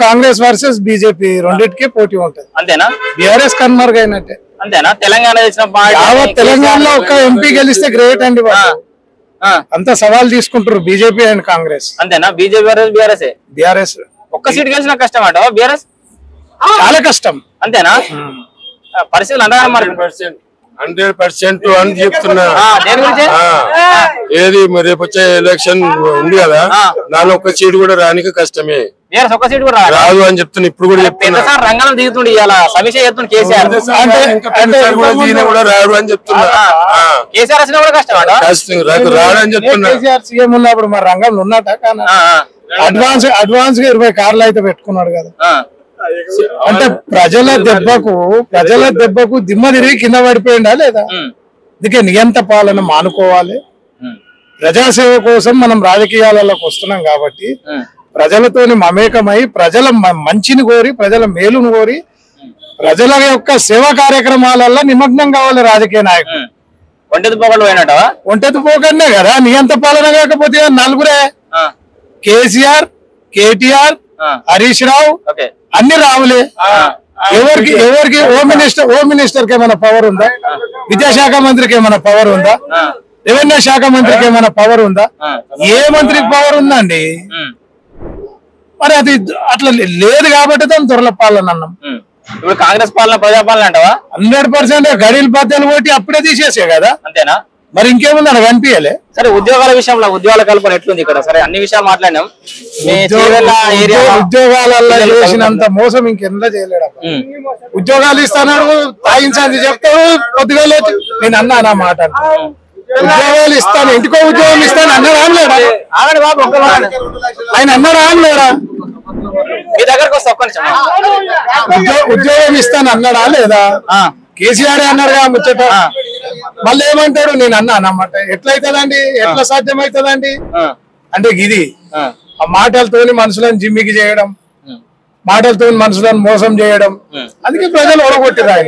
Congress versus BJP రెండిటికి పోటీ ఉంటది. అంతేనా? బీఆర్ఎస్ కన్మర్గ్ అయినట్టే. అంతేనా? తెలంగాణ తెలంగాణలో ఒక ఎంపీ గెలిస్తే గ్రేట్ అండి. అంత సవాల్ తీసుకుంటారు బీజేపీ అండ్ కాంగ్రెస్. అంతేనా? బీజేపీ బీఆర్ఎస్ బీఆర్ఎస్ ఒక్క సీట్ గెలిచిన కష్టం అంట బీఆర్ఎస్, చాలా కష్టం. అంతేనా? పరిస్థితులు అంటారా మరి? 100% అని చెప్తున్నా. ఏది రేపు వచ్చే ఎలక్షన్ ఉంది కదా, దాని ఒక్క సీట్ కూడా రానికి కష్టమే. ఒక్క సీట్ కూడా రాదు అని చెప్తున్నా. ఇప్పుడు కూడా చెప్తున్నా రంగంలో దిగుతుండే ఇలా సమీక్ష చేస్తుంది కేసీఆర్ కూడా రాడు అని చెప్తున్నా. కేసీఆర్ వచ్చినా కూడా కష్టం అంట. కష్టం రాడు అని చెప్తున్నా. కేసీఆర్ సీఎం ఉన్నప్పుడు మరి రంగంలో ఉన్నట కానీ అడ్వాన్స్ గా 20 కార్లు అయితే పెట్టుకున్నాడు కదా. అంటే ప్రజల దెబ్బకు దిమ్మ తిరిగి కింద పడిపోయిందా లేదా? అందుకే నియంత పాలన మానుకోవాలి. ప్రజాసేవ కోసం మనం రాజకీయాలలోకి వస్తున్నాం కాబట్టి ప్రజలతోని మమేకమై ప్రజల మంచిని కోరి, ప్రజల మేలును కోరి, ప్రజల యొక్క సేవా కార్యక్రమాలలో నిమగ్నం కావాలి రాజకీయ నాయకులు. ఒంటెత్తు పోకనే కదా నియంత పాలన. కాకపోతే నలుగురే, కేసీఆర్, కేటీఆర్, హరీష్ రావు, అన్ని రావులే. ఎవరికి హోమ్ మినిస్టర్ కి ఏమైనా పవర్ ఉందా? విద్యాశాఖ మంత్రికి ఏమైనా పవర్ ఉందా? రెవెన్యూ శాఖ మంత్రికి ఏమైనా పవర్ ఉందా? ఏ మంత్రికి పవర్ ఉందండి? మరి అది అట్లా లేదు కాబట్టి దాన్ని దొరల పాలన అన్నాం. ఇప్పుడు కాంగ్రెస్ పాలన ప్రజాపాలన అంటావా? 100% గడిలు బద్దలు కొట్టి అప్పుడే తీసేసే కదా. అంతేనా? మరి ఇంకేముంది అలా కనిపించలే. సరే, ఉద్యోగాల విషయంలో ఉద్యోగాల కల్పన ఎట్లుంది ఇక్కడ? సరే, అన్ని విషయాలు మాట్లాడినాం. ఉద్యోగాలలో చేసినంత మోసం ఇంకెంత చేయలేడు. ఉద్యోగాలు ఇస్తాను తాగించండి చెప్తాడు. పొద్దుగా నేను అన్నా నా మాట. ఉద్యోగాలు ఇస్తాను, ఇంటికో ఉద్యోగం ఇస్తాను అన్నాడు అనలేడా? ఆయన అన్నాడు అనలేడా? మీ దగ్గరకు వస్తే ఒక్క నిమిషం. ఉద్యోగం ఇస్తాను అన్నాడా లేదా? కేసీఆర్ అన్నాడుగా ముచ్చట. మళ్ళీ ఏమంటాడు? నేను అన్నా అన్నమాట. ఎట్లయితుందండి? ఎట్లా సాధ్యమవుతుందండి? అంటే ఇది ఆ మాటలతోని మనుషులను జిమ్మికి చేయడం, మాటలతో మనుషులను మోసం చేయడం. అందుకే ప్రజలు ఓడగొట్టిరా.